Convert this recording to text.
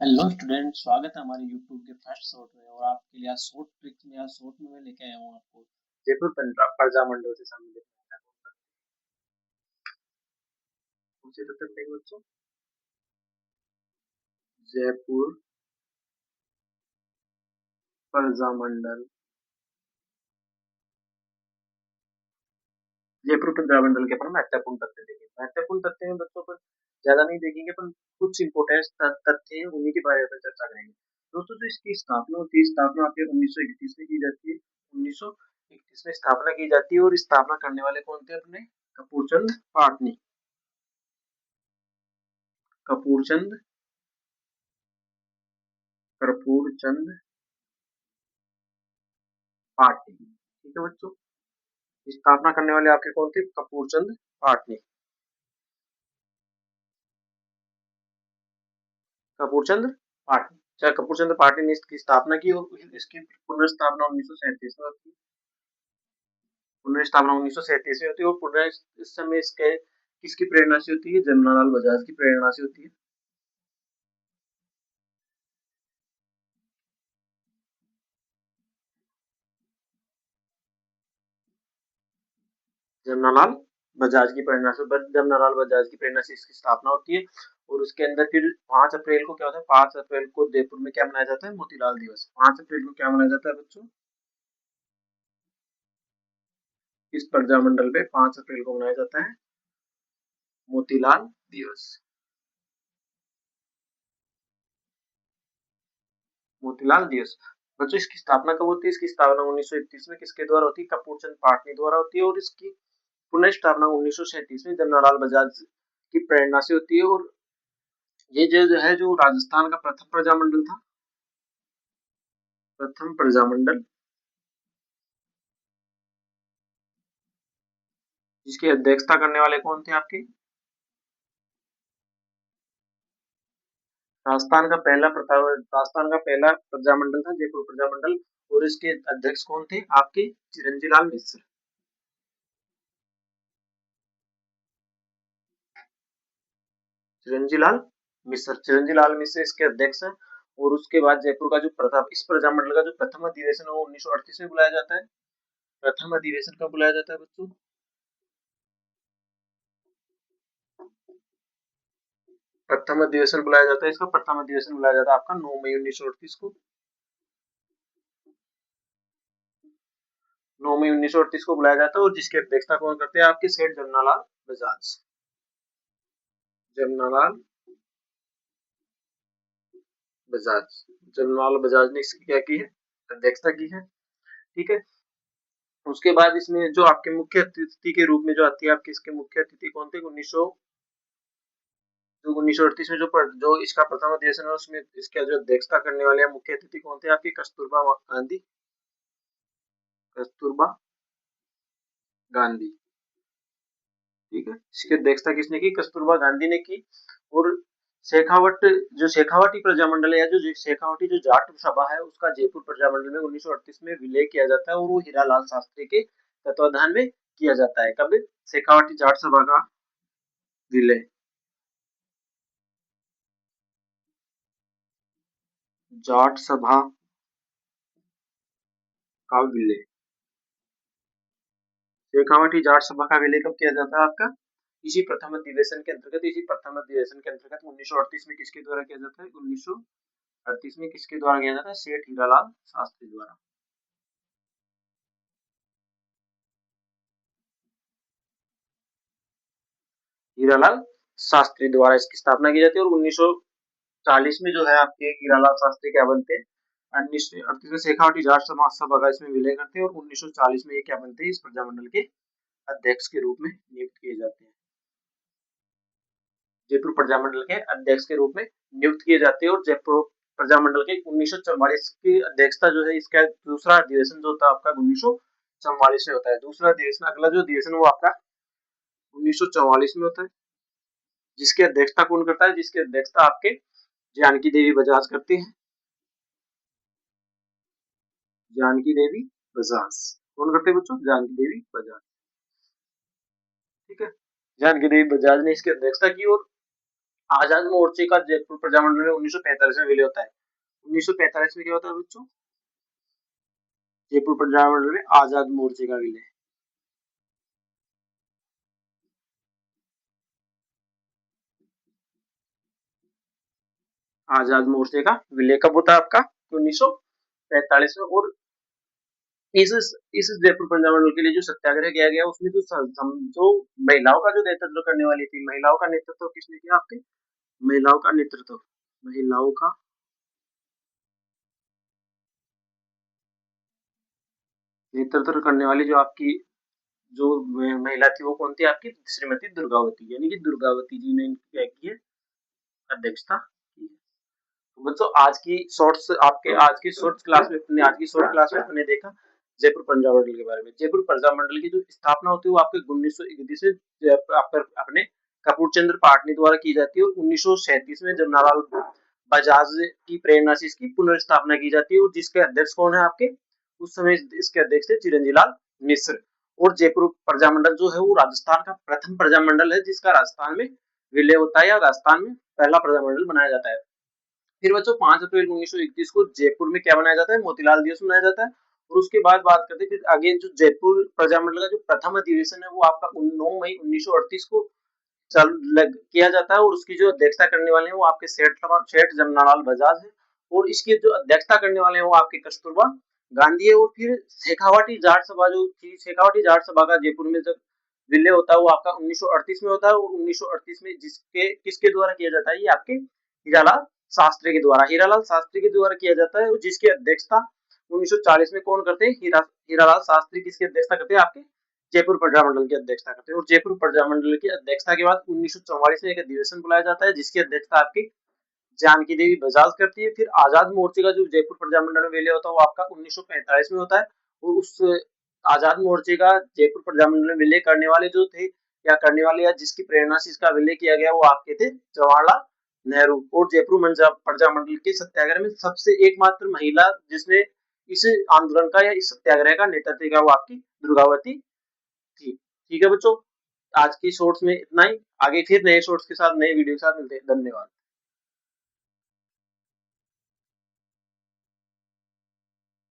Hello student, स्वागत है हमारे यूट्यूब के फर्स्ट शॉट में। और आपके लिए आज शॉर्ट ट्रिक्स में, आज शॉर्ट में मैं लेके आया हूँ आपको जयपुर प्रजा मंडल से संबंधित कौन से तथ्य पढ़ेंगे बच्चों? जयपुर प्रजा मंडल। जयपुर प्रजा मंडल के अपन महत्वपूर्ण तथ्य देखेंगे। महत्वपूर्ण तथ्य में बच्चों पर ज्यादा नहीं देखेंगे, पर कुछ इंपोर्टेंट तथ्य हैं, उन्हीं के बारे में चर्चा करेंगे। दोस्तों, जो इसकी स्थापना होती है, स्थापना आपके 1931 में की जाती है। 1931 में स्थापना की जाती है और स्थापना करने वाले कौन थे? अपने कपूरचंद पाटनी। कपूरचंद कर्पूरचंद पाटनी। ठीक है बच्चों, स्थापना करने वाले आपके कौन थे? कपूरचंद पाटनी। कपूरचंद पाटनी, चाहे कपूरचंद पाटनी ने इसकी स्थापना की और इसकी पुनर्स्थापना 1937 में होती है। पुनर्स्थापना 1937 में होती है और पुनः इस समय इसके किसकी प्रेरणा से होती है? जमनालाल बजाज की प्रेरणा से होती है। जमनालाल बजाज की प्रेरणा से, जमनालाल बजाज की प्रेरणा से इसकी स्थापना होती है। और उसके अंदर फिर 5 अप्रैल को क्या होता है? 5 अप्रैल को जयपुर में क्या मनाया जाता है? मोतीलाल दिवस। 5 अप्रैल को क्या मनाया जाता है बच्चों? इस प्रजा मंडल पे 5 अप्रैल को मनाया जाता है मोतीलाल दिवस। मोतीलाल दिवस बच्चों, इसकी स्थापना कब होती है? इसकी स्थापना 1931 में किसके द्वारा होती है? कपूरचंद पाटनी द्वारा होती है। और इसकी पुनः स्थापना 1937 में जमनालाल बजाज की प्रेरणा से होती है। और ये जो है, जो राजस्थान का प्रथम प्रजामंडल था, प्रथम प्रजामंडल, जिसकी अध्यक्षता करने वाले कौन थे आपके? राजस्थान का पहला प्रजामंडल था जयपुर प्रजामंडल। और इसके अध्यक्ष कौन थे आपके? चिरंजी लाल मिश्र। चिरंजी लाल मिश्र इसके अध्यक्ष हैं। और उसके बाद जयपुर का जो प्रथम, इस प्रजामंडल का जो प्रथम अधिवेशन है वो 1938 में बुलाया जाता है। प्रथम अधिवेशन कब बुलाया जाता है बच्चों? प्रथम अधिवेशन बुलाया जाता है, इसका प्रथम अधिवेशन बुलाया जाता है आपका 9 मई 1938 को। 9 मई 1938 को बुलाया जाता है। और जिसकी अध्यक्षता कौन करते हैं? आपके सेठ जमनालाल बजाज। जमनालाल बजाज। जमनालाल बजाज ने इसकी क्या की है? अध्यक्षता की है। ठीक है। उसके बाद इसमें जो आपके मुख्य अतिथि के रूप में जो आती है आपके, इसके मुख्य अतिथि कौन थे? 1938 में जो इसका प्रथम अधिवेशन है उसमें इसका जो अध्यक्षता करने वाले मुख्य अतिथि कौन थे आपके? कस्तूरबा गांधी। कस्तूरबा गांधी। ठीक है, इसकी अध्यक्षता किसने की? कस्तूरबा गांधी ने की। और शेखावट, जो शेखावटी प्रजामंडल है, जो शेखावटी जो जाट सभा है, उसका जयपुर प्रजामंडल में 1938 में विलय किया जाता है। और वो हीरालाल शास्त्री के तत्वाधान में किया जाता है। कब? शेखावटी जाट सभा का विलय। जाट सभा का विलय। शेखावटी जाट सभा का विलय कब किया जाता है आपका? इसी प्रथम अधिवेशन के अंतर्गत। इसी प्रथम अधिवेशन के अंतर्गत 1938 में किसके द्वारा किया जाता है? 1938 में किसके द्वारा किया जाता है? सेठ हीरालाल शास्त्री द्वारा। हीरालाल शास्त्री द्वारा इसकी स्थापना की जाती है। और 1940 में जो है आपके हीरालाल शास्त्री क्या बनते हैं? 1938 में शेखावटी जाट समाज सभा का इसमें विलय करते हैं। और 1940 में ये क्या बनते हैं? इस प्रजामंडल के अध्यक्ष के रूप में नियुक्त किए जाते हैं। जयपुर प्रजामंडल के अध्यक्ष के रूप में नियुक्त किए जाते हैं। और जयपुर प्रजामंडल के 1944 की अध्यक्षता जो है, इसका दूसरा अधिवेशन जो होता है आपका 1944 में होता है। दूसरा अधिवेशन, अगला जो अधिवेशन वो आपका 1944 में होता है। जिसकी अध्यक्षता कौन करता है? जिसकी अध्यक्षता आपके जानकी देवी बजाज करती है। जानकी देवी बजाज कौन करते हैं बच्चों? जानकी देवी बजाज। ठीक है, जानकी देवी बजाज ने इसकी अध्यक्षता की। और आजाद मोर्चे का जयपुर प्रजामंडल में 1945 में विलय होता है। 1945 में क्या होता है बच्चों? जयपुर प्रजामंडल में आजाद मोर्चे का विलय। आजाद मोर्चे का विलय कब होता है आपका? 1945 में। और इस जयपुर प्रजामंडल के लिए जो सत्याग्रह किया गया उसमें जो महिलाओं का जो नेतृत्व करने वाली थी, महिलाओं का नेतृत्व किसने किया आपके? महिलाओं का नेतृत्व, महिलाओं का नेतृत्व करने वाली जो आपकी जो महिला थी वो कौन थी आपकी? श्रीमती दुर्गावती, यानी कि दुर्गावती जी ने क्या की है? अध्यक्षता की है। तो बच्चों आज की शॉर्ट्स आपके आज की शॉर्ट्स क्लास में आज की शॉर्ट क्लास में हमने देखा जयपुर प्रजामंडल के बारे में। जयपुर प्रजामंडल की जो स्थापना होती है वो आपके 1931 में अपने कपूर चंद्र पाटनी द्वारा की जाती है और 1937 में जमनालाल बजाज की प्रेरणा से इसकी पुनर्स्थापना की जाती है। और जिसके अध्यक्ष कौन है आपके? उस समय इसके अध्यक्ष थे चिरंजी लाल मिश्र। और जयपुर प्रजामंडल जो है वो राजस्थान का प्रथम प्रजामंडल है जिसका राजस्थान में विलय होता है या राजस्थान में पहला प्रजामंडल बनाया जाता है। फिर बच्चों 5 अप्रैल 1931 को जयपुर में क्या बनाया जाता है? मोतीलाल दिवस मनाया जाता है। और उसके बाद बात करते हैं फिर आगे जो जयपुर प्रजामंडल का जो प्रथम अधिवेशन है वो आपका 9 मई 1938 को किया जाता है और उसकी जो अध्यक्षता करने वाले हैं वो आपके सेठ जमनालाल बजाज है। और इसकी जो अध्यक्षता करने वाले हैं वो आपके कस्तूरबा गांधी है। और फिर शेखावाटी जाट सभा जो थी, शेखावाटी जाट सभा का जयपुर में जब विलय होता है वो आपका 1938 में होता है। और 1938 में जिसके किसके द्वारा किया जाता है? ये आपके हीरालाल शास्त्री के द्वारा, हीरालाल शास्त्री के द्वारा किया जाता है। और जिसकी अध्यक्षता 1940 में कौन करते हैं? हीरालाल शास्त्री किसकी अध्यक्षता करते हैं? आपके जयपुर प्रजामंडल की अध्यक्षता करते हैं। और जयपुर प्रजामंडल की अध्यक्षता के बाद 1944 में एक अधिवेशन बुलाया जाता है जिसकी अध्यक्षता आपकी जानकी देवी बजाज करती है। फिर आजाद मोर्चे का जो जयपुर प्रजामंडल में विलय होता है वो आपका 1945 में होता है। और उस आजाद मोर्चे का जयपुर प्रजामंडल में विलय करने वाले जो थे या करने वाले या जिसकी प्रेरणा से इसका विलय किया गया वो आपके थे जवाहरलाल नेहरू। और जयपुर प्रजामंडल के सत्याग्रह में सबसे एकमात्र महिला जिसने इस आंदोलन का या इस सत्याग्रह का नेतृत्व किया वो आपकी दुर्गावती थी। ठीक है बच्चों, आज की शॉर्ट्स में इतना ही। आगे फिर नए शॉर्ट्स के साथ नए वीडियो के साथ मिलते हैं। धन्यवाद।